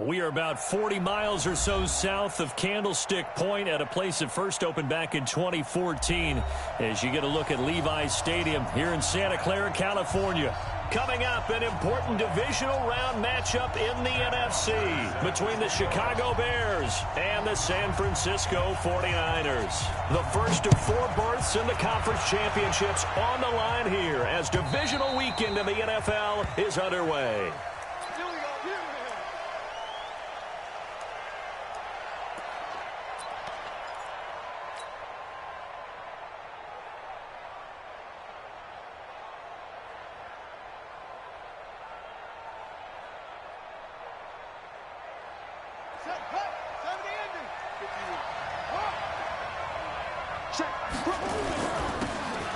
We are about 40 miles or so south of Candlestick Point at a place that first opened back in 2014 as you get a look at Levi's Stadium here in Santa Clara, California. Coming up, an important divisional round matchup in the NFC between the Chicago Bears and the San Francisco 49ers. The first of 4 berths in the conference championships on the line here as divisional weekend in the NFL is underway.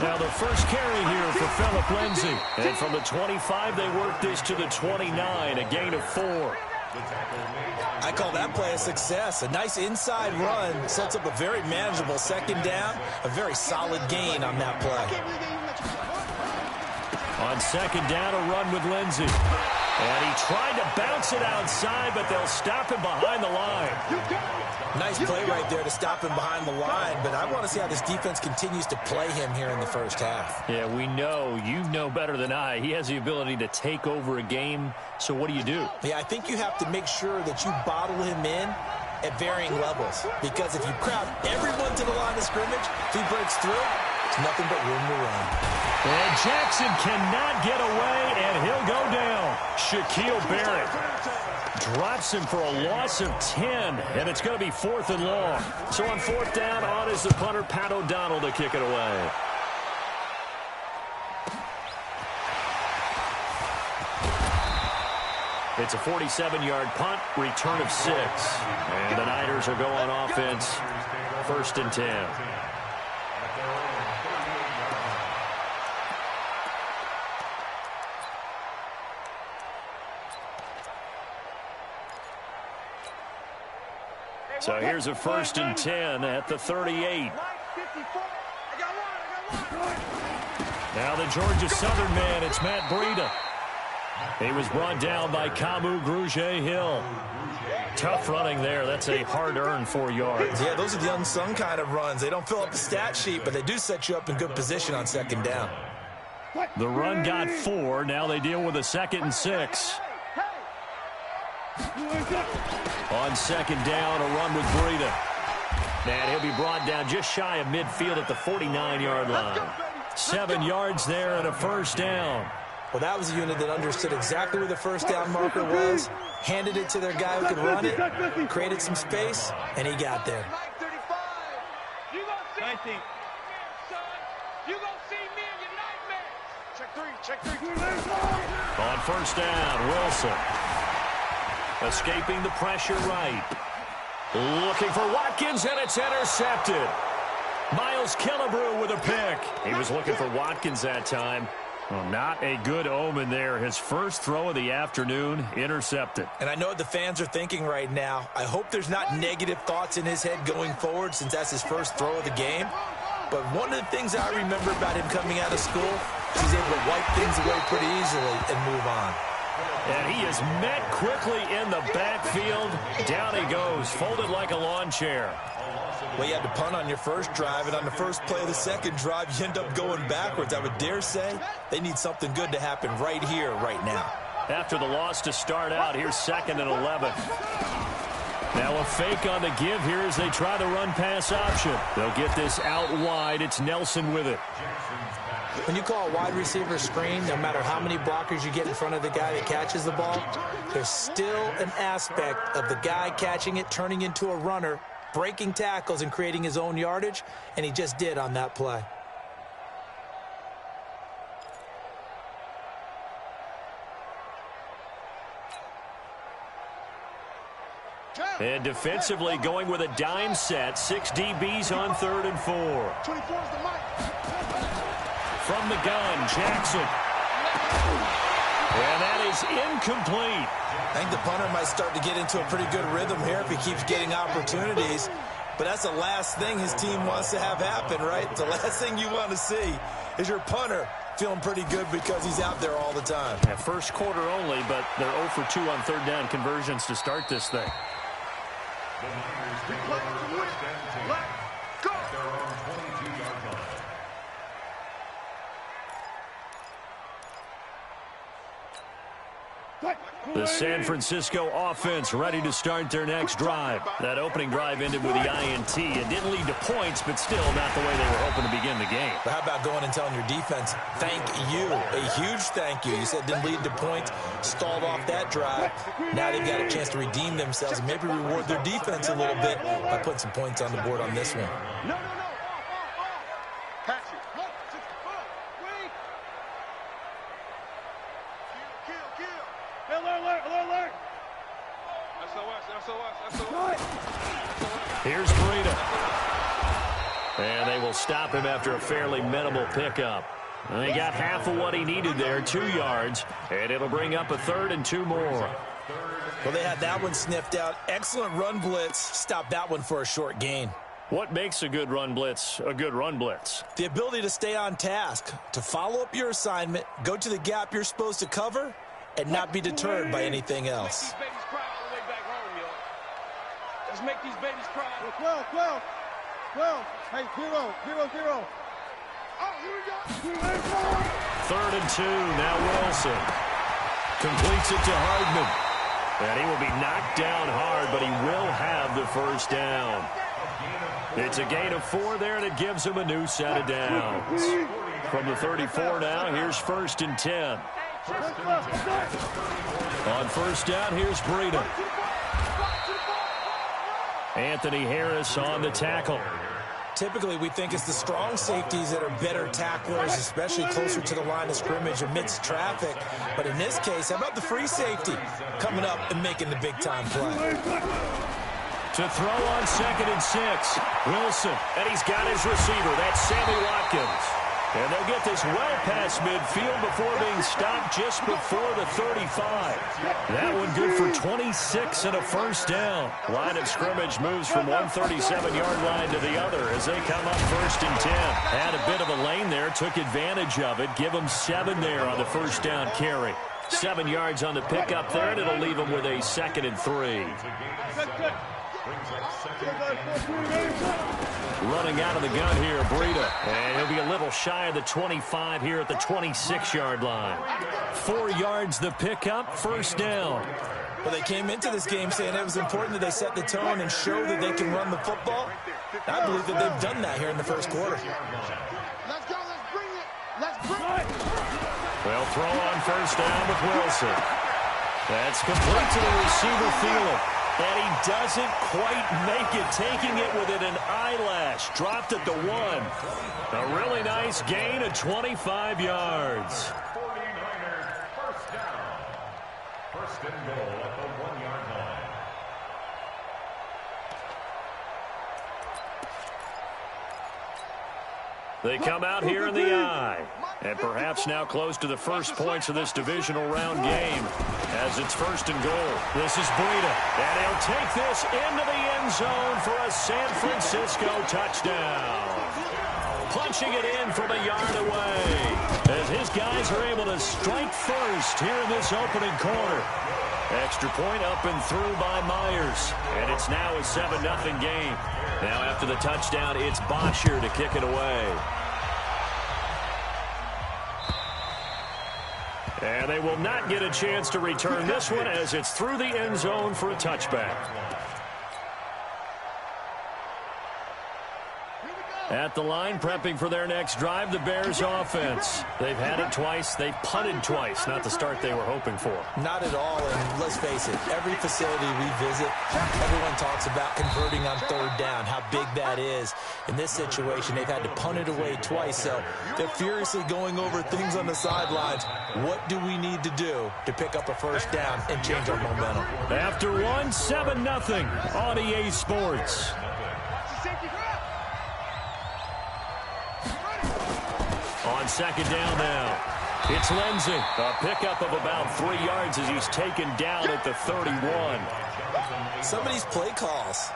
Now the first carry here for Phillip Lindsay. And from the 25, they work this to the 29, a gain of 4. I call that play a success. A nice inside run sets up a very manageable second down. A very solid gain on that play. On second down, a run with Lindsay. And he tried to bounce it outside, but they'll stop him behind the line. Nice play right there to stop him behind the line, but I want to see how this defense continues to play him here in the first half. Yeah, we know. You know better than I. He has the ability to take over a game, so what do you do? Yeah, I think you have to make sure that you bottle him in at varying levels, because if you crowd everyone to the line of scrimmage, if he breaks through, it's nothing but room to run. And Jackson cannot get away, and he'll go down. Shaquille Barrett drops him for a loss of 10, and it's going to be 4th and long. So on 4th down, on is the punter, Pat O'Donnell, to kick it away. It's a 47-yard punt, return of 6. And the Niners will go on offense, 1st and 10. So here's a 1st and 10 at the 38. Now the Georgia Southern man, it's Matt Breida. He was brought down by Kamu Grugier-Hill. Tough running there. That's a hard-earned 4 yards. Yeah, those are the unsung kind of runs. They don't fill up the stat sheet, but they do set you up in good position on second down. The run got 4. Now they deal with a 2nd and 6. On second down, a run with Breida. And he'll be brought down just shy of midfield at the 49-yard line. 7 yards there and a 1st down. Well, that was a unit that understood exactly where the 1st down marker was, handed it to their guy who could run it, created some space, and he got there. 19. Check 3. On 1st down, Wilson. Escaping the pressure right. Looking for Watkins, and it's intercepted. Miles Killebrew with a pick. He was looking for Watkins that time. Well, not a good omen there. His first throw of the afternoon, intercepted. And I know what the fans are thinking right now. I hope there's not negative thoughts in his head going forward since that's his first throw of the game. But one of the things I remember about him coming out of school, he's able to wipe things away pretty easily and move on. And he is met quickly in the backfield. Down he goes, folded like a lawn chair. Well, you had to punt on your first drive, and on the first play of the second drive, you end up going backwards. I would dare say they need something good to happen right here, right now. After the loss to start out, here's 2nd and 11. Now a fake on the give here as they try the run-pass option. They'll get this out wide. It's Nelson with it. When you call a wide receiver screen, no matter how many blockers you get in front of the guy that catches the ball, there's still an aspect of the guy catching it, turning into a runner, breaking tackles and creating his own yardage, and he just did on that play. And defensively going with a dime set, 6 DBs on 3rd and 4. From the gun, Jackson. And that is incomplete. I think the punter might start to get into a pretty good rhythm here if he keeps getting opportunities. But that's the last thing his team wants to have happen, right? The last thing you want to see is your punter feeling pretty good because he's out there all the time. Yeah, first quarter only, but they're 0 for 2 on third down conversions to start this thing. The San Francisco offense ready to start their next drive. That opening drive ended with the INT. It didn't lead to points, but still not the way they were hoping to begin the game. But how about going and telling your defense, thank you, a huge thank you. You said didn't lead to points, stalled off that drive. Now they've got a chance to redeem themselves and maybe reward their defense a little bit by putting some points on the board on this one. Here's Breida. And they will stop him after a fairly minimal pickup. And he got half of what he needed there, 2 yards. And it'll bring up a 3rd and 2 more. Well, they had that one sniffed out. Excellent run blitz. Stopped that one for a short gain. What makes a good run blitz a good run blitz? The ability to stay on task, to follow up your assignment, go to the gap you're supposed to cover, and not be deterred by anything else. Let's make these babies cry. 12. Hey, 0. Oh, here we go. 3rd and 2. Now Wilson completes it to Hardman. And he will be knocked down hard, but he will have the first down. It's a gain of 4 there, and it gives him a new set of downs. From the 34 now, here's 1st and 10. On first down, here's Breida. Anthony Harris on the tackle. Typically, we think it's the strong safeties that are better tacklers, especially closer to the line of scrimmage amidst traffic. But in this case, how about the free safety coming up and making the big-time play? To throw on 2nd and 6. Wilson, and he's got his receiver. That's Sammy Watkins. And they'll get this well past midfield before being stopped just before the 35. That one good for 26 and a first down. Line of scrimmage moves from one 37-yard line to the other as they come up 1st and 10. Had a bit of a lane there, took advantage of it. Give them 7 there on the first down carry. 7 yards on the pickup there, and it'll leave them with a 2nd and 3. Running out of the gun here, Breida. And he'll be a little shy of the 25 here at the 26-yard line. 4 yards the pickup, first down. Well, they came into this game saying it was important that they set the tone and show that they can run the football. I believe that they've done that here in the first quarter. Let's go, let's bring it. Let's bring it. They'll throw on first down with Wilson. That's complete to the receiver, Thielen. And he doesn't quite make it, taking it within an eyelash. Dropped at the 1. A really nice gain of 25 yards. 49ers first down. First and goal at the 1-yard line. They come out here in the eye. And perhaps now close to the first points of this divisional round game as it's 1st and goal. This is Breida. And he'll take this into the end zone for a San Francisco touchdown. Punching it in from a yard away as his guys are able to strike first here in this opening quarter. Extra point up and through by Myers. And it's now a 7-0 game. Now after the touchdown, it's Bosher to kick it away. And they will not get a chance to return this one as it's through the end zone for a touchback. At the line, prepping for their next drive, the Bears offense. They've had it twice. They've punted twice. Not the start they were hoping for. Not at all, and let's face it, every facility we visit, everyone talks about converting on third down, how big that is. In this situation, they've had to punt it away twice, so they're furiously going over things on the sidelines. What do we need to do to pick up a first down and change our momentum? After one, 7-0 on EA Sports. On second down now, it's Lindsey. A pickup of about 3 yards as he's taken down at the 31. Some of these play calls,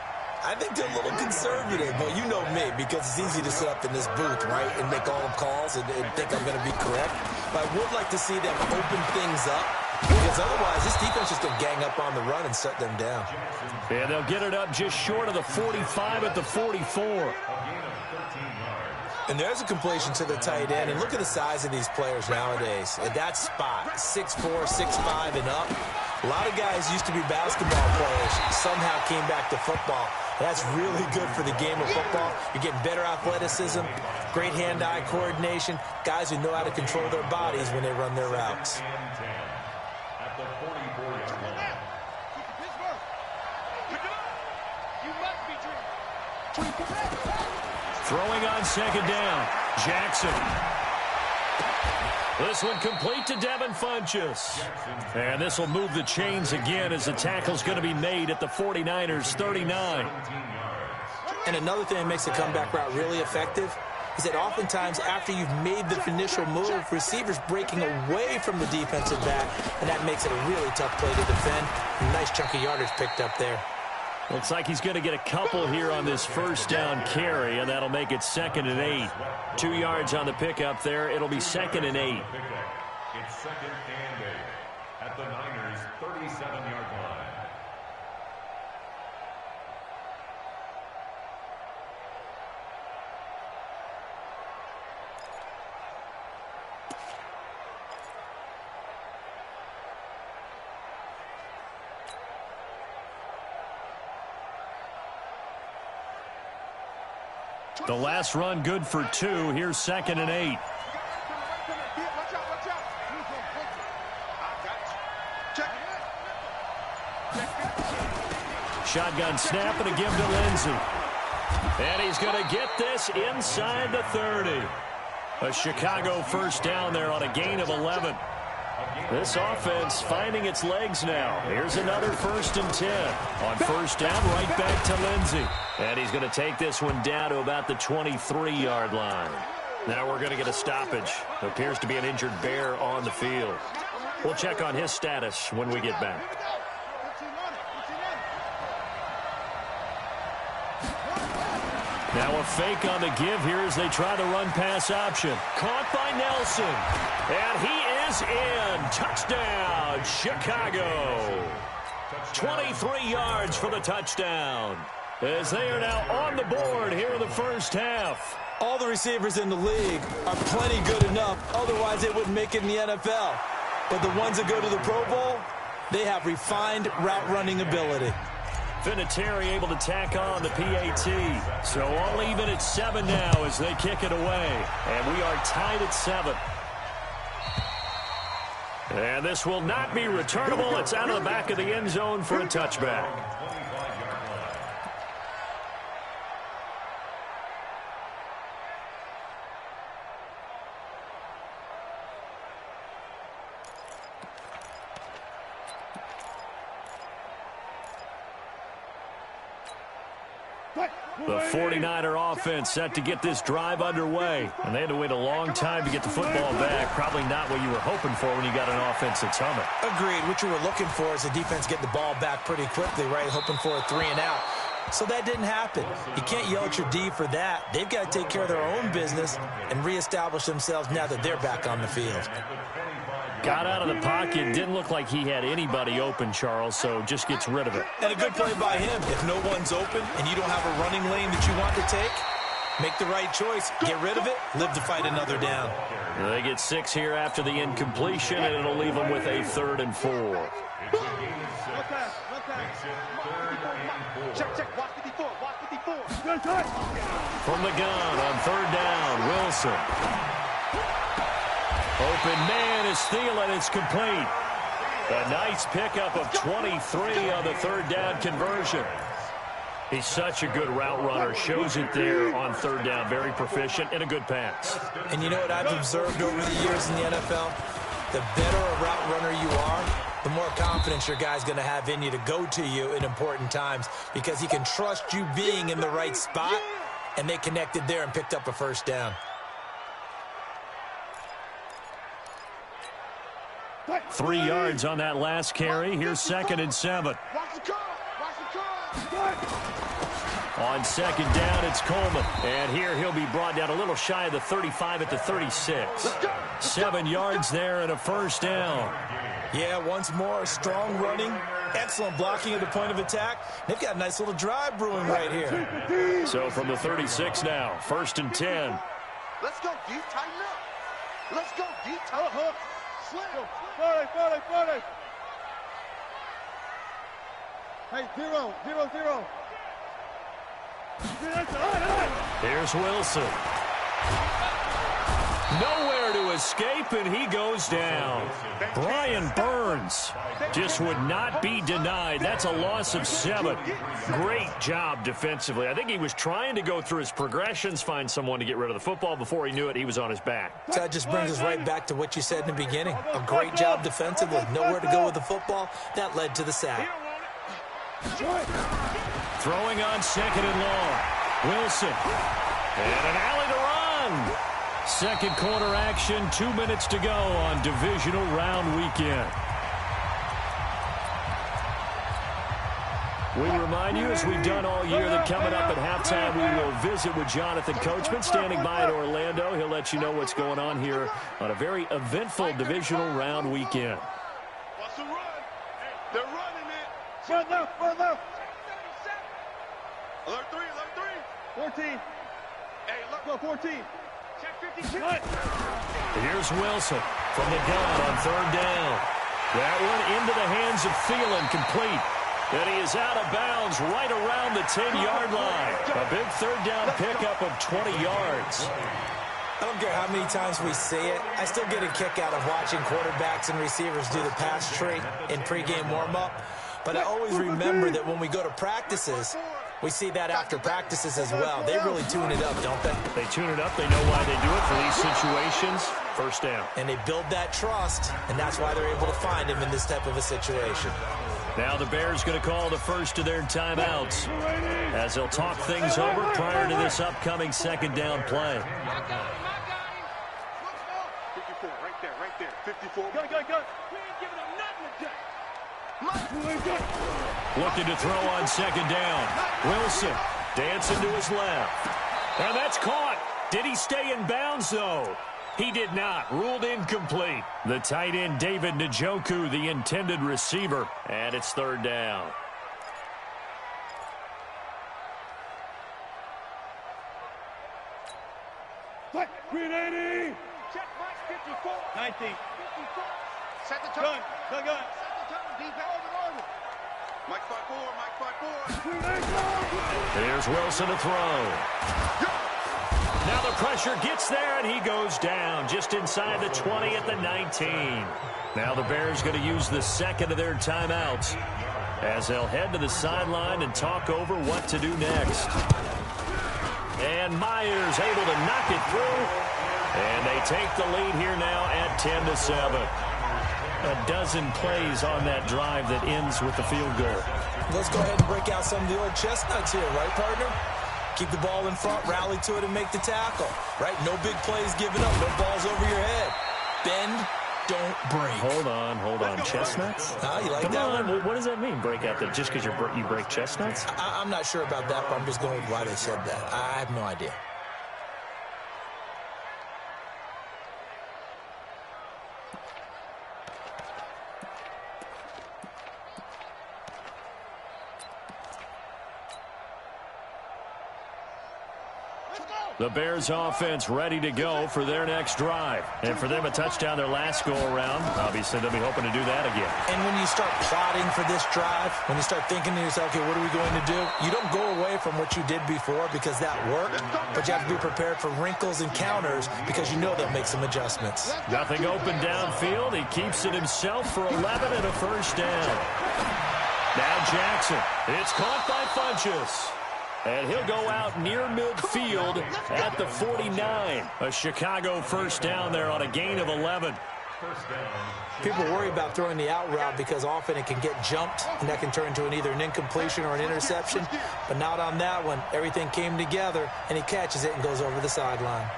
I think they're a little conservative, but you know me, because it's easy to sit up in this booth, right, and make all the calls and think I'm going to be correct. But I would like to see them open things up, because otherwise this defense is going to gang up on the run and shut them down. And they'll get it up just short of the 45 at the 44. And there's a completion to the tight end. And look at the size of these players nowadays. At that spot, 6'4", 6'5", and up. A lot of guys used to be basketball players, somehow came back to football. That's really good for the game of football. You're getting better athleticism, great hand-eye coordination, guys who know how to control their bodies when they run their routes. At the 44-yard line. Throwing on second down, Jackson. This one complete to Devin Funchess. And this will move the chains again as the tackle's going to be made at the 49ers' 39. And another thing that makes the comeback route really effective is that oftentimes after you've made the initial move, receivers breaking away from the defensive back, and that makes it a really tough play to defend. A nice chunk of yardage picked up there. Looks like he's going to get a couple here on this first down carry, and that'll make it 2nd and 8. 2 yards on the pickup there. It'll be 2nd and 8. It's 2nd and 8 at the Niners' 37-yard line. The last run good for 2. Here's 2nd and 8. Shotgun snap and a give to Lindsey. And he's going to get this inside the 30. A Chicago first down there on a gain of 11. This offense finding its legs now. Here's another 1st and 10. On first down, right back to Lindsey. And he's going to take this one down to about the 23-yard line. Now we're going to get a stoppage. Appears to be an injured Bear on the field. We'll check on his status when we get back. Now a fake on the give here as they try to run pass option. Caught by Nelson. And he is in. Touchdown, Chicago. 23 yards for the touchdown. As they are now on the board here in the first half. All the receivers in the league are plenty good enough. Otherwise, they wouldn't make it in the NFL. But the ones that go to the Pro Bowl, they have refined route running ability. Vinatieri able to tack on the PAT. So all even at 7 now as they kick it away. And we are tied at 7. And this will not be returnable. It's out of the back of the end zone for a touchback. The 49er offense set to get this drive underway. And they had to wait a long time to get the football back. Probably not what you were hoping for when you got an offense that's humming. Agreed. What you were looking for is the defense getting the ball back pretty quickly, right? Hoping for a 3 and out. So that didn't happen. You can't yell at your D for that. They've got to take care of their own business and reestablish themselves now that they're back on the field. Got out of the pocket. Didn't look like he had anybody open, Charles, so just gets rid of it. And a good play by him. If no one's open and you don't have a running lane that you want to take, make the right choice. Get rid of it. Live to fight another down. They get 6 here after the incompletion, and it'll leave them with a 3rd and 4. From the gun on 3rd down, Wilson. Open man is Thielen. It's complete. A nice pickup of 23 on the 3rd down conversion. He's such a good route runner. Shows it there on 3rd down. Very proficient and a good pass. And you know what I've observed over the years in the NFL? The better a route runner you are, the more confidence your guy's going to have in you to go to you in important times because he can trust you being in the right spot, and they connected there and picked up a 1st down. 3 yards on that last carry. Here's 2nd and 7. On second down, it's Coleman. And here he'll be brought down a little shy of the 35 at the 36. 7 yards there and a first down. Yeah, once more, strong running, excellent blocking at the point of attack. They've got a nice little drive brewing right here. So from the 36 now, 1st and 10. Let's go, D. Tighten up. Let's go, D. Tighten up. Slip. 40. Hey, 0. Here's Wilson. Nowhere to escape, and he goes down. Brian Burns just would not be denied. That's a loss of 7. Great job defensively. I think he was trying to go through his progressions, find someone to get rid of the football. Before he knew it, he was on his back. That just brings us right back to what you said in the beginning. A great job defensively. Nowhere to go with the football. That led to the sack. Throwing on 2nd and long. Wilson. And an alley to run. Second quarter action, 2 minutes to go on divisional round weekend. We remind you, as we've done all year, that coming up at halftime, we will visit with Jonathan Coachman, standing by at Orlando. He'll let you know what's going on here on a very eventful divisional round weekend. What's the run? They're running it. Front left. Alert 3. 14. Hey, look, go 14. Check 52. Here's Wilson from the gun on 3rd down. That one into the hands of Thielen, complete. And he is out of bounds right around the 10-yard line. A big 3rd down pickup of 20 yards. I don't care how many times we see it. I still get a kick out of watching quarterbacks and receivers do the pass tree in pregame warm-up. But I always remember that when we go to practices, we see that after practices as well. They really tune it up, don't they? They tune it up. They know why they do it for these situations. First down. And they build that trust, and that's why they're able to find him in this type of a situation. Now the Bears going to call the first of their timeouts as they'll talk things over prior to this upcoming 2nd down play. 54, right there. 54. Go. We ain't giving them nothing today. Looking to throw on 2nd down. Wilson dancing to his left. And that's caught. Did he stay in bounds, though? He did not. Ruled incomplete. The tight end, David Njoku, the intended receiver. And it's 3rd down. Green 80. Check Mike 54. 19. 54. Set the tone. Gun. Set the tone. Deep over. Mike 5-4. Here's Wilson to throw. Now the pressure gets there, and he goes down just inside the 20 at the 19. Now the Bears going to use the 2nd of their timeouts as they'll head to the sideline and talk over what to do next. And Myers able to knock it through, and they take the lead here now at 10-7. A dozen plays on that drive that ends with the field goal. Let's go ahead and break out some of the old chestnuts here, right, partner? Keep the ball in front, rally to it, and make the tackle, right? No big plays given up, no balls over your head. Bend, don't break. Hold on. Chestnuts? You like Come that on. one? What does that mean, break out? That just because you break chestnuts? I'm not sure about that, but I'm just going with why they said that. I have no idea. The Bears offense ready to go for their next drive. And for them, a touchdown their last go-around. Obviously, they'll be hoping to do that again. And when you start plotting for this drive, when you start thinking to yourself, okay, what are we going to do? You don't go away from what you did before because that worked, but you have to be prepared for wrinkles and counters because you know they'll make some adjustments. Nothing open downfield. He keeps it himself for 11 and a first down. Now Jackson. It's caught by Funchess. And he'll go out near midfield at the 49. A Chicago first down there on a gain of 11. People worry about throwing the out route because often it can get jumped, and that can turn into either an incompletion or an interception. But not on that one. Everything came together, and he catches it and goes over the sideline.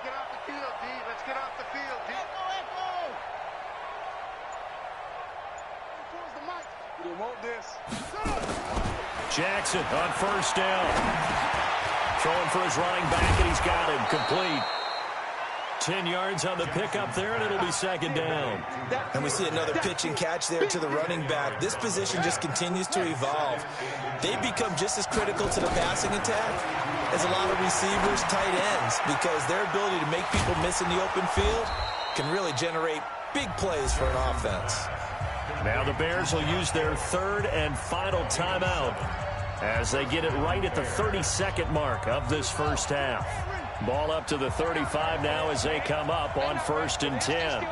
Let's get off the field, D. Let's get off the field, D. You want this? Jackson on first down. Throwing for his running back, and he's got him complete. 10 yards on the pickup there, and it'll be second down. And we see another pitch and catch there to the running back. This position just continues to evolve. They become just as critical to the passing attack as a lot of receivers, tight ends, because their ability to make people miss in the open field can really generate big plays for an offense. Now the Bears will use their third and final timeout as they get it right at the 32nd mark of this first half. Ball up to the 35 now as they come up on 1st and 10.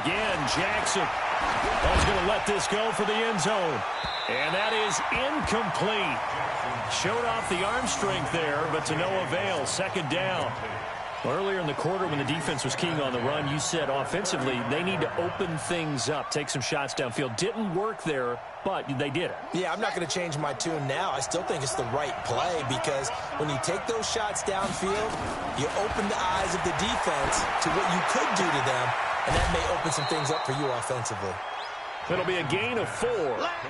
Again, Jackson is going to let this go for the end zone. And that is incomplete. Showed off the arm strength there, but to no avail. Second down. Earlier in the quarter when the defense was keying on the run, you said offensively they need to open things up, take some shots downfield. Didn't work there, but they did it. Yeah, I'm not going to change my tune now. I still think it's the right play because when you take those shots downfield, you open the eyes of the defense to what you could do to them, and that may open some things up for you offensively. It'll be a gain of 4,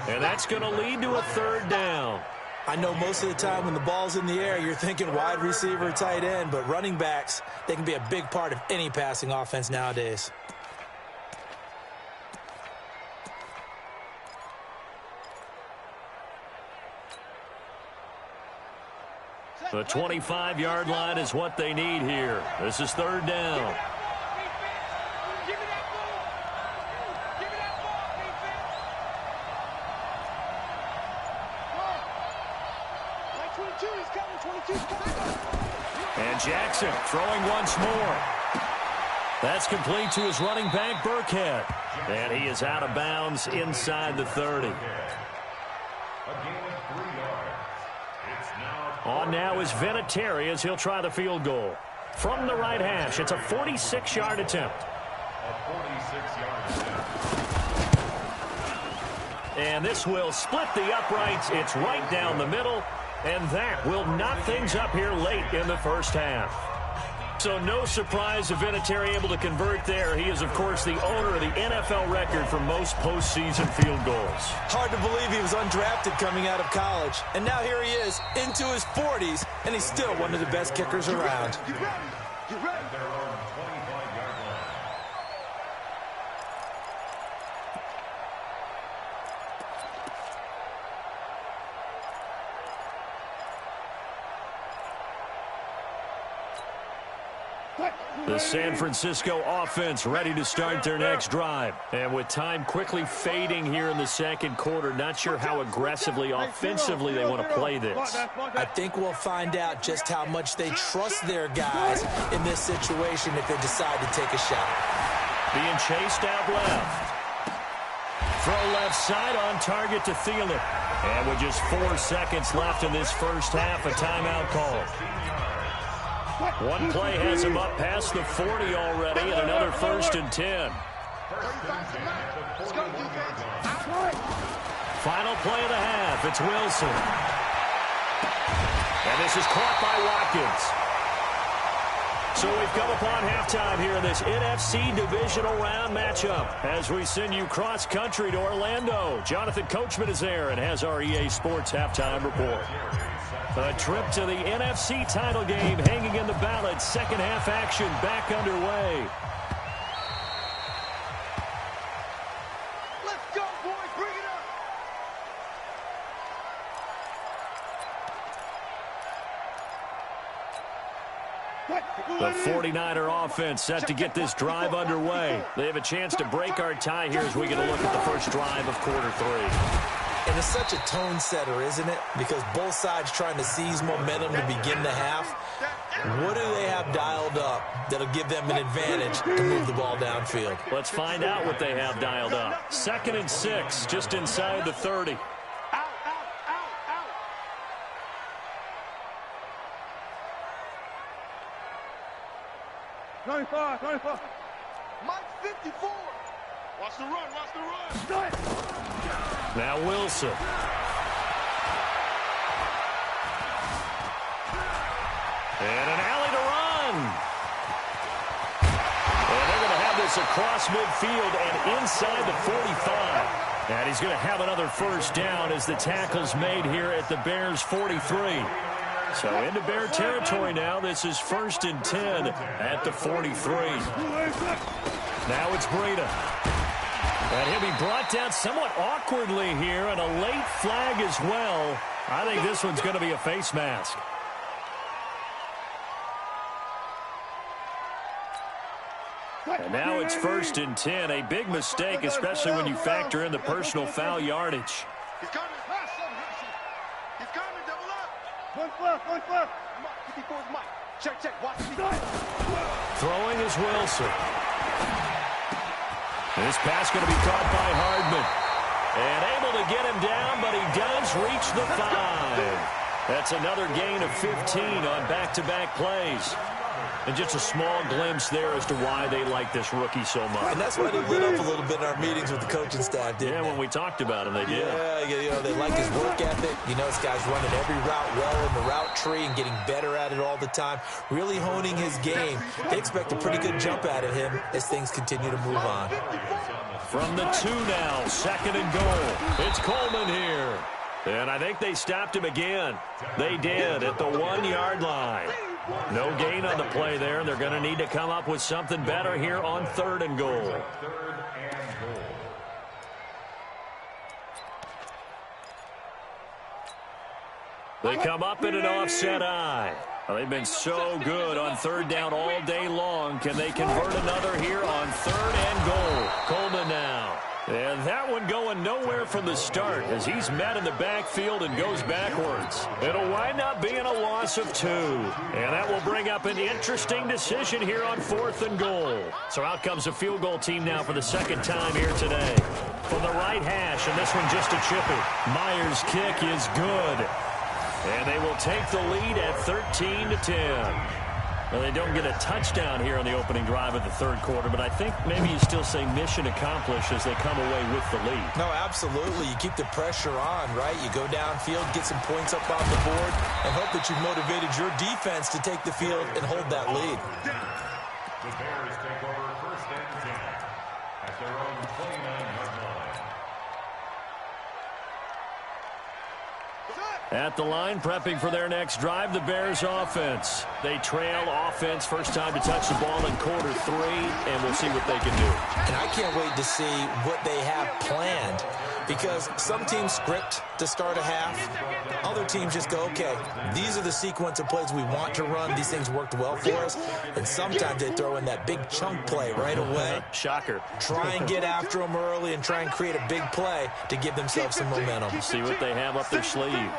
and that's going to lead to a third down. I know most of the time when the ball's in the air, you're thinking wide receiver, tight end, but running backs, they can be a big part of any passing offense nowadays. The 25-yard line is what they need here. This is third down. And Jackson throwing once more. That's complete to his running back, Burkhead. And he is out of bounds inside the 30. On now is Vinatieri as he'll try the field goal. From the right hash, it's a 46-yard attempt. And this will split the uprights. It's right down the middle. And that will knock things up here late in the first half. So no surprise if Vinatieri able to convert there. He is, of course, the owner of the NFL record for most postseason field goals. Hard to believe he was undrafted coming out of college. And now here he is into his 40s, and he's still one of the best kickers around. You ready? You ready? The San Francisco offense ready to start their next drive. And with time quickly fading here in the second quarter, not sure how aggressively, offensively they want to play this. I think we'll find out just how much they trust their guys in this situation if they decide to take a shot. Being chased out left. Throw left side on target to Thielen. And with just 4 seconds left in this first half, a timeout call. One play has him up past the 40 already, and another 1st and 10. Final play of the half. It's Wilson. And this is caught by Watkins. So we've come upon halftime here in this NFC divisional round matchup as we send you cross-country to Orlando. Jonathan Coachman is there and has our EA Sports halftime report. A trip to the NFC title game hanging in the balance. Second half action back underway. Let's go, boys. Bring it up. The 49er offense set to get this drive underway. They have a chance to break our tie here as we get a look at the first drive of quarter 3. And it's such a tone setter, isn't it? Because both sides trying to seize momentum to begin the half. What do they have dialed up that'll give them an advantage to move the ball downfield? Let's find out what they have dialed up. 2nd and 6, just inside the 30. Out, out, out, out. Mike 54. Watch the run, watch the run. Now Wilson. And an alley to run. And they're going to have this across midfield and inside the 45. And he's going to have another first down as the tackle's made here at the Bears' 43. So into Bear territory now. This is 1st and 10 at the 43. Now it's Breida. And he'll be brought down somewhat awkwardly here, and a late flag as well. I think this one's going to be a face mask. And now it's 1st and 10. A big mistake, especially when you factor in the personal foul yardage. He's coming. He's coming. Double up. One fluff. 54's Mike. Check. Watch me. Throwing is Wilson. This pass going to be caught by Hardman. And able to get him down, but he does reach the 5. That's another gain of 15 on back-to-back plays. And just a small glimpse there as to why they like this rookie so much. And that's why they lit up a little bit in our meetings with the coaching staff, didn't they? When we talked about him, they did. Yeah, they like his work ethic. This guy's running every route well in the route tree and getting better at it all the time, really honing his game. They expect a pretty good jump out of him as things continue to move on. From the 2 now, 2nd and goal. It's Coleman here. And I think they stopped him again. They did at the 1-yard line. No gain on the play there, and they're going to need to come up with something better here on 3rd and goal. They come up in an offset eye. Well, they've been so good on 3rd down all day long. Can they convert another here on 3rd and goal? Coleman now. And that one going nowhere from the start as he's met in the backfield and goes backwards. It'll wind up being a loss of 2. And that will bring up an interesting decision here on 4th and goal. So out comes a field goal team now for the 2nd time here today. From the right hash, and this one just a chippy. Myers' kick is good. And they will take the lead at 13-10. Well, they don't get a touchdown here on the opening drive of the 3rd quarter, but I think maybe you still say mission accomplished as they come away with the lead. No, absolutely. You keep the pressure on, right? You go downfield, get some points up on the board, and hope that you've motivated your defense to take the field and hold that lead. The Bears take over 1st and 10 at their own 29-yard line. At the line, prepping for their next drive, the Bears offense. They trail offense, first time to touch the ball in quarter 3, and we'll see what they can do. And I can't wait to see what they have planned, because some teams script to start a half. Other teams just go, okay, these are the sequence of plays we want to run. These things worked well for us. And sometimes they throw in that big chunk play right away. Shocker. Try and get after them early and try and create a big play to give themselves some momentum. See what they have up their sleeve.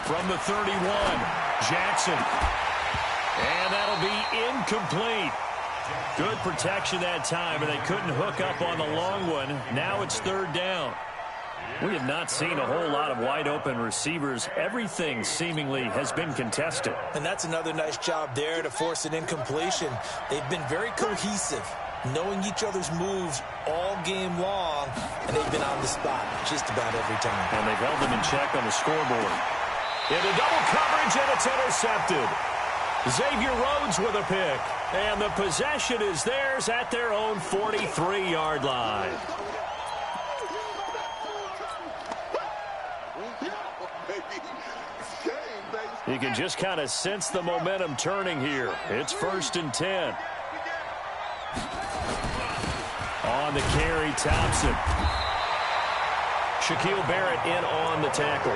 From the 31, Jackson. And that'll be incomplete. Good protection that time, and they couldn't hook up on the long one. Now it's 3rd down. We have not seen a whole lot of wide-open receivers. Everything seemingly has been contested. And that's another nice job there to force an incompletion. They've been very cohesive, knowing each other's moves all game long, and they've been on the spot just about every time. And they've held them in check on the scoreboard. Into double coverage, and it's intercepted. Xavier Rhodes with a pick. And the possession is theirs at their own 43-yard line. You can just kind of sense the momentum turning here. It's 1st and 10. On the carry, Thompson. Shaquille Barrett in on the tackle.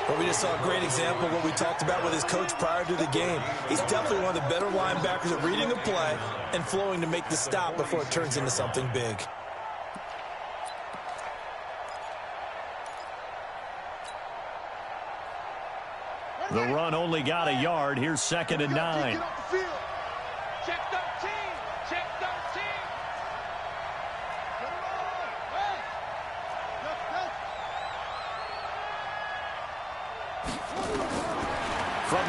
Well, we just saw a great example of what we talked about with his coach prior to the game. He's definitely one of the better linebackers at reading a play and flowing to make the stop before it turns into something big. The run only got a yard. Here's 2nd and 9. Check 13. Check 13.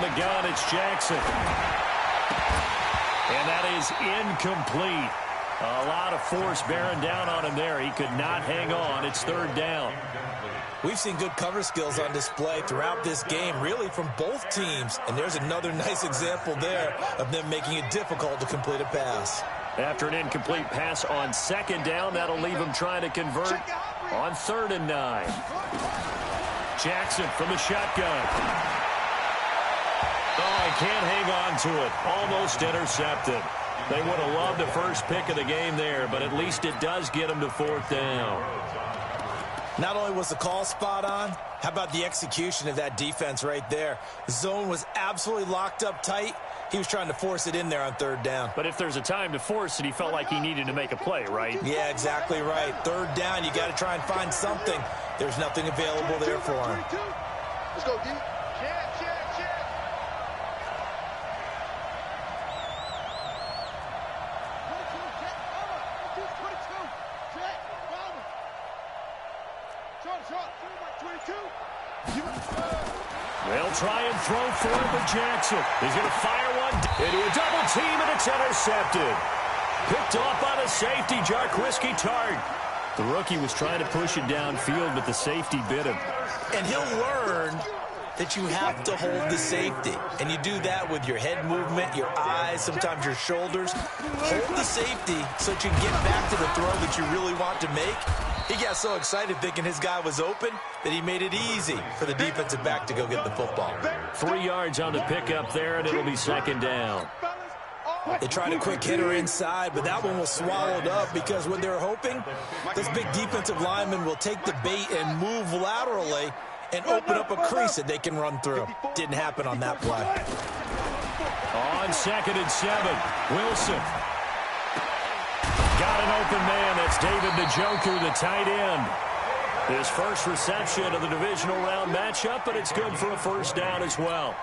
the gun, it's Jackson. And that is incomplete. A lot of force bearing down on him there. He could not hang on. It's third down. We've seen good cover skills on display throughout this game, really from both teams. And there's another nice example there of them making it difficult to complete a pass. After an incomplete pass on second down, that'll leave him trying to convert on 3rd and 9. Jackson from the shotgun. Oh, he can't hang on to it. Almost intercepted. They would have loved the first pick of the game there, but at least it does get him to 4th down. Not only was the call spot on, how about the execution of that defense right there? The zone was absolutely locked up tight. He was trying to force it in there on 3rd down. But if there's a time to force it, he felt like he needed to make a play, right? Yeah, exactly right. 3rd down, you got to try and find something. There's nothing available there for him. Let's go, D. Check, check, check. They'll try and throw for it, but Jackson is going to fire one into a double team, and it's intercepted. Picked off by the safety, Jarquiski Tart. The rookie was trying to push it downfield, but the safety bit him. And he'll learn that you have to hold the safety. And you do that with your head movement, your eyes, sometimes your shoulders. Hold the safety so that you can get back to the throw that you really want to make. He got so excited thinking his guy was open that he made it easy for the defensive back to go get the football. 3 yards on the pickup there, and it'll be 2nd down. They tried a quick hitter inside, but that one was swallowed up because what they're hoping, this big defensive lineman will take the bait and move laterally and open up a crease that they can run through. Didn't happen on that play. On 2nd and 7, Wilson. Got an open man. That's David Njoku, the tight end. His first reception of the divisional round matchup, but it's good for a 1st down as well.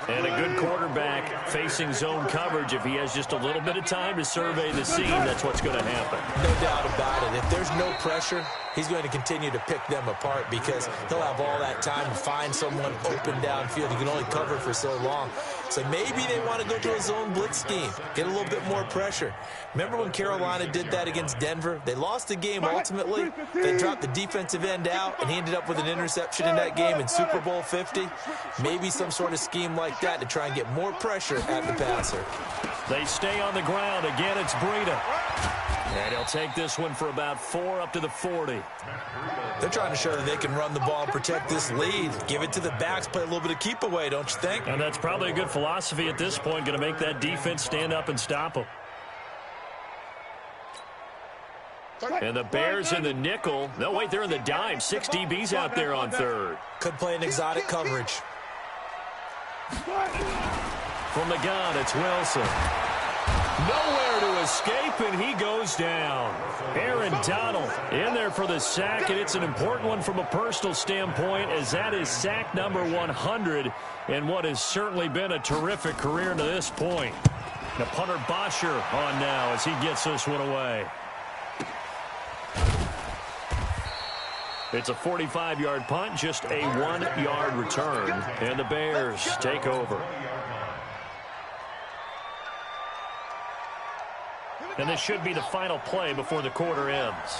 And a good quarterback facing zone coverage. If he has just a little bit of time to survey the scene, that's what's going to happen. No doubt about it. If there's no pressure, he's going to continue to pick them apart because he'll have all that time to find someone open downfield. He can only cover for so long. So maybe they want to go to a zone blitz scheme, get a little bit more pressure. Remember when Carolina did that against Denver? They lost the game ultimately. They dropped the defensive end out, and he ended up with an interception in that game in Super Bowl 50. Maybe some sort of scheme like that to try and get more pressure at the passer. They stay on the ground. Again, it's Breida. And he'll take this one for about 4 up to the 40. They're trying to show that they can run the ball and protect this lead. Give it to the backs, play a little bit of keep away, don't you think? And that's probably a good philosophy at this point, going to make that defense stand up and stop them. And the Bears in the nickel. No, wait, they're in the dime. 6 DBs out there on 3rd. Could play an exotic coverage. From the gun, it's Wilson. Nowhere to escape, and he goes down. Aaron Donald in there for the sack, and it's an important one from a personal standpoint, as that is sack number 100 in what has certainly been a terrific career to this point. The punter Bosher on now as he gets this one away. It's a 45-yard punt, just a 1-yard return, and the Bears take over. And this should be the final play before the quarter ends.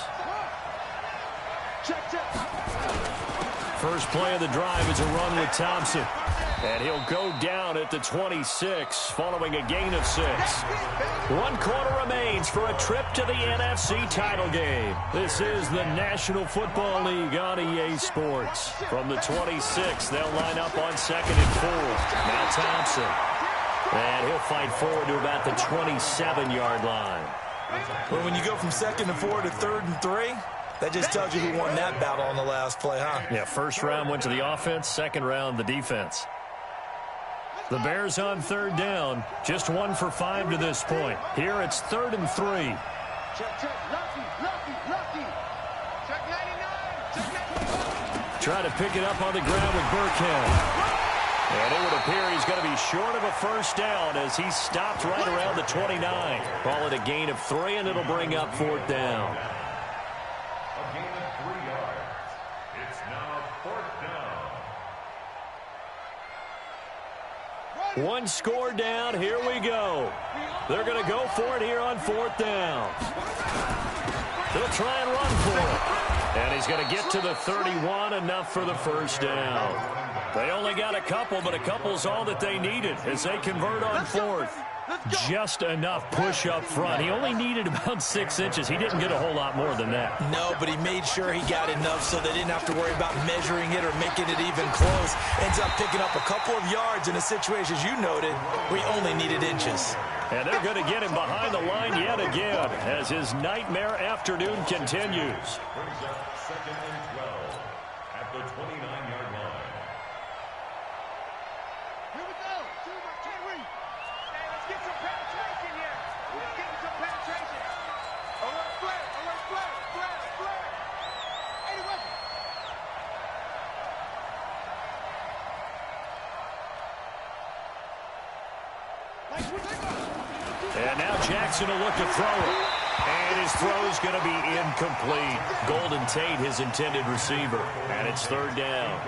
First play of the drive is a run with Thompson. And he'll go down at the 26 following a gain of 6. 1 quarter remains for a trip to the NFC title game. This is the National Football League on EA Sports. From the 26, they'll line up on 2nd and 4. Now Thompson. And he'll fight forward to about the 27-yard line. Well, when you go from 2nd and 4 to 3rd and 3, that just tells you who won that battle on the last play, huh? Yeah, first round went to the offense, second round the defense. The Bears on 3rd down, just 1 for 5 to this point. Here it's 3rd and 3. Try to pick it up on the ground with Burkhead. And it would appear he's going to be short of a 1st down as he stopped right around the 29. Call it a gain of 3, and it'll bring up 4th down. A gain of 3 yards. It's now 4th down. One score down. Here we go. They're going to go for it here on 4th down. They'll try and run for it. And he's going to get to the 31, enough for the first down. They only got a couple, but a couple's all that they needed as they convert on 4th. Just enough push up front. He only needed about 6 inches. He didn't get a whole lot more than that. No, but he made sure he got enough so they didn't have to worry about measuring it or making it even close. Ends up picking up a couple of yards in a situation, as you noted, where he only needed inches. And they're going to get him behind the line yet again as his nightmare afternoon continues. Brings up 2nd and 12 at the 29-yard line. Here we go. Terry. Hey, let's get some penetration here. Let's get some penetration. Alert flare. Flare. 80 weapons. And now Jackson will look to throw it. And his throw's going to be incomplete. Golden Tate, his intended receiver. And it's 3rd down.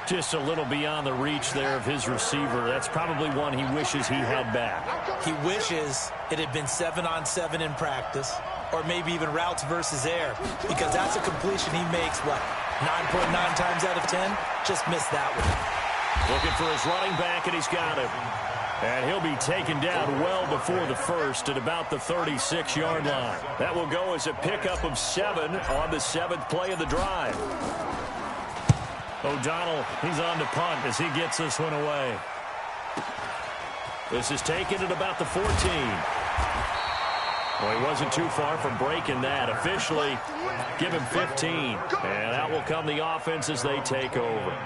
Just a little beyond the reach there of his receiver. That's probably one he wishes he had back. He wishes it had been 7-on-7 in practice, or maybe even routes versus air, because that's a completion he makes, 9.9 times out of 10? Just missed that one. Looking for his running back, and he's got him. And he'll be taken down well before the first at about the 36-yard line. That will go as a pickup of 7 on the 7th play of the drive. O'Donnell, he's on to punt as he gets this one away. This is taken at about the 14. Well, he wasn't too far from breaking that. Officially, give him 15. And out will come the offense as they take over.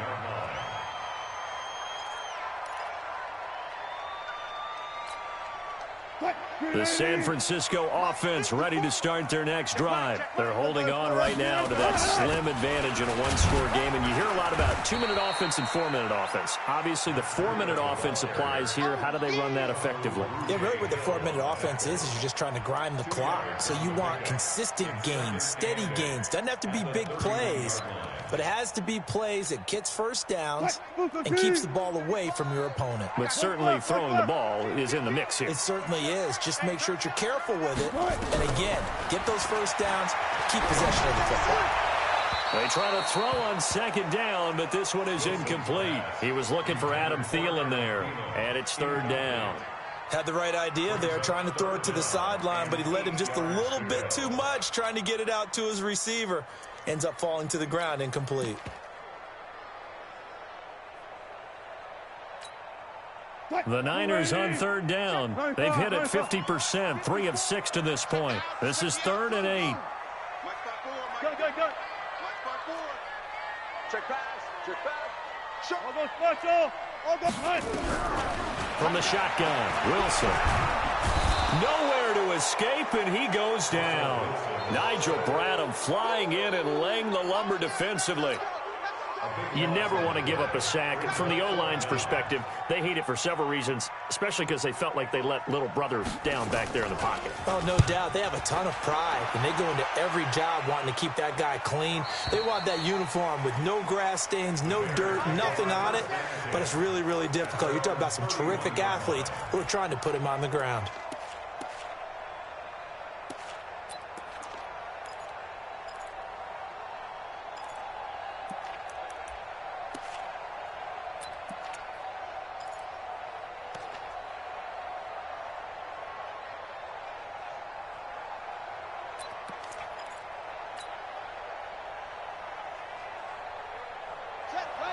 The San Francisco offense ready to start their next drive. They're holding on right now to that slim advantage in a one-score game. And you hear a lot about 2-minute offense and 4-minute offense. Obviously, the 4-minute offense applies here. How do they run that effectively? Yeah, really what the 4-minute offense is you're just trying to grind the clock. So you want consistent gains, steady gains. Doesn't have to be big plays, but it has to be plays that gets first downs and keeps the ball away from your opponent. But certainly throwing the ball is in the mix here. It certainly is. Just make sure that you're careful with it. And again, get those first downs, keep possession of the football. They try to throw on 2nd down, but this one is incomplete. He was looking for Adam Thielen there, and it's 3rd down. Had the right idea there, trying to throw it to the sideline, but he led him just a little bit too much, trying to get it out to his receiver. Ends up falling to the ground, incomplete. The Niners on 3rd down. They've hit it 50%, 3 of 6 to this point. This is 3rd and 8. Go. Check pass. All go special. All go punt. From the shotgun, Wilson. Nowhere to escape, and he goes down. Nigel Bradham flying in and laying the lumber defensively. You never want to give up a sack. From the O-line's perspective, they hate it for several reasons, especially because they felt like they let little brother down back there in the pocket. Oh, no doubt. They have a ton of pride, and they go into every job wanting to keep that guy clean. They want that uniform with no grass stains, no dirt, nothing on it, but it's really, really difficult. You're talking about some terrific athletes who are trying to put him on the ground.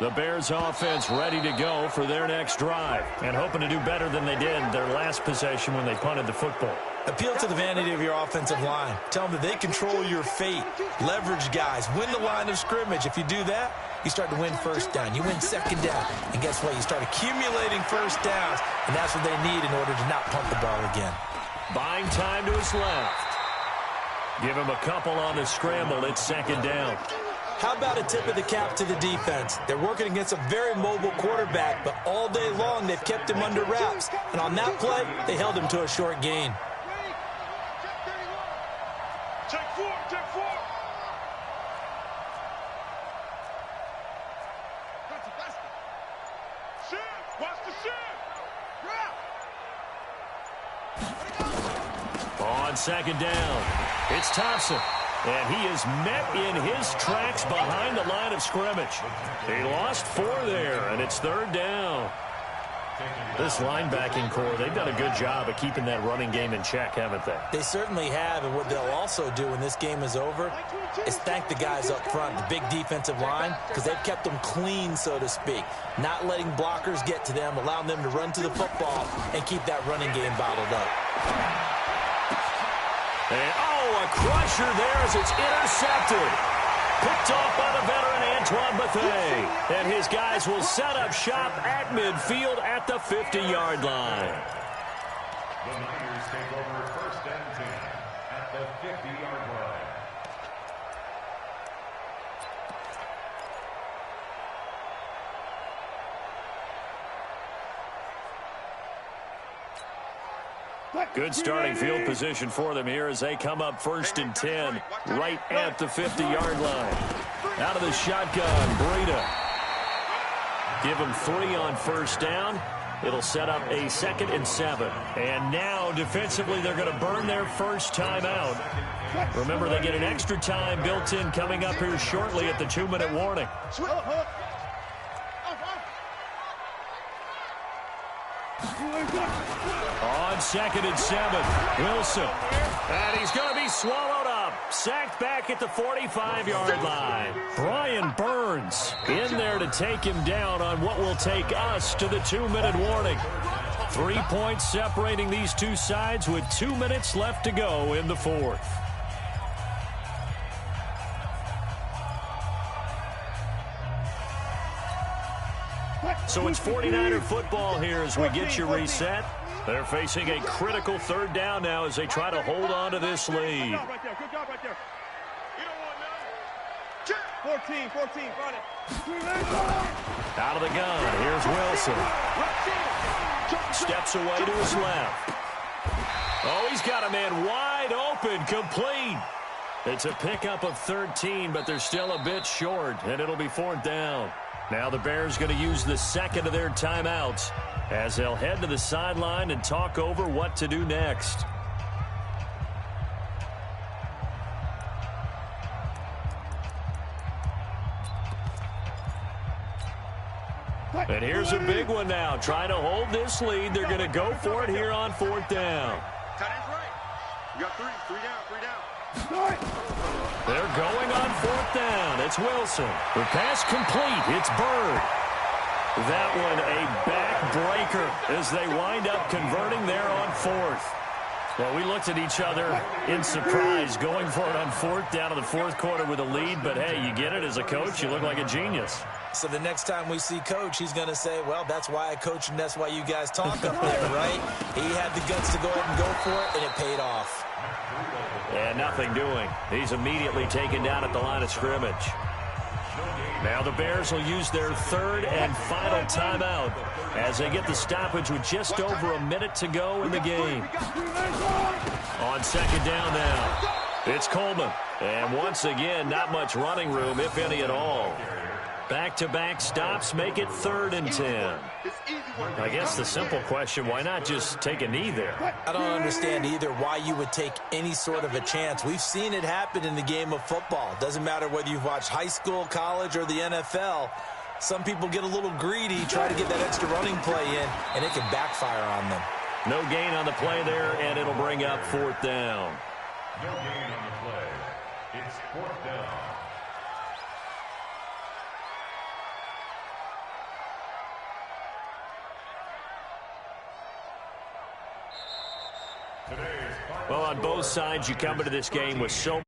The Bears offense ready to go for their next drive and hoping to do better than they did their last possession when they punted the football. Appeal to the vanity of your offensive line. Tell them that they control your fate. Leverage guys. Win the line of scrimmage. If you do that, you start to win first down. You win 2nd down. And guess what? You start accumulating first downs, and that's what they need in order to not punt the ball again. Buying time to his left. Give him a couple on the scramble. It's 2nd down. How about a tip of the cap to the defense? They're working against a very mobile quarterback, but all day long they've kept him under wraps. And on that play, they held him to a short gain. Check 4. Shift. Watch the shift. On second down, it's Thompson. And he is met in his tracks behind the line of scrimmage. He lost 4 there, and it's third down. This linebacking core, they've done a good job of keeping that running game in check, haven't they? They certainly have, and what they'll also do when this game is over is thank the guys up front, the big defensive line, because they've kept them clean, so to speak, not letting blockers get to them, allowing them to run to the football and keep that running game bottled up. And, a crusher there as it's intercepted. Picked off by the veteran Antoine Bethea. And his guys will set up shop at midfield at the 50-yard line. The Niners take over first and 10 at the 50-yard line. Good starting field position for them here as they come up first and 10 right at the 50-yard line. Out of the shotgun, Breida. Give them 3 on first down. It'll set up a 2nd and 7. And now defensively they're going to burn their first timeout. Remember, they get an extra time built in coming up here shortly at the 2-minute warning. On 2nd and 7, Wilson. And he's going to be swallowed up. Sacked back at the 45-yard line. Brian Burns in there to take him down on what will take us to the 2-minute warning. 3 points separating these two sides with 2 minutes left to go in the 4th. So it's 49er football here as we get you reset. They're facing a critical 3rd down now as they try to hold on to this lead. Good job right there. You don't want none. 14, run it. Out of the gun, here's Wilson. Steps away to his left. Oh, he's got a man wide open, complete. It's a pickup of 13, but they're still a bit short, and it'll be 4th down. Now the Bears going to use the 2nd of their timeouts as they'll head to the sideline and talk over what to do next. And here's a big one now. Trying to hold this lead. They're going to go for it here on 4th down. Tight end's right. You got 3 down. They're going on 4th down. It's Wilson. The pass complete. It's Bird. That one a backbreaker as they wind up converting there on 4th. Well, we looked at each other in surprise going for it on 4th down in the 4th quarter with a lead. But, hey, you get it as a coach. You look like a genius. So the next time we see Coach, he's going to say, well, that's why I coach and that's why you guys talk up there, right? He had the guts to go ahead and go for it, and it paid off. And nothing doing. He's immediately taken down at the line of scrimmage. Now the Bears will use their 3rd and final timeout as they get the stoppage with just over a minute to go in the game. On 2nd down now, it's Coleman. And once again, not much running room, if any at all. Back-to-back stops make it 3rd and 10. I guess the simple question, why not just take a knee there? I don't understand either why you would take any sort of a chance. We've seen it happen in the game of football. Doesn't matter whether you've watched high school, college, or the NFL. Some people get a little greedy, try to get that extra running play in, and it can backfire on them. No gain on the play there, and it'll bring up 4th down. No gain on the play. It's 4th down. Well, on both sides, you come into this game with so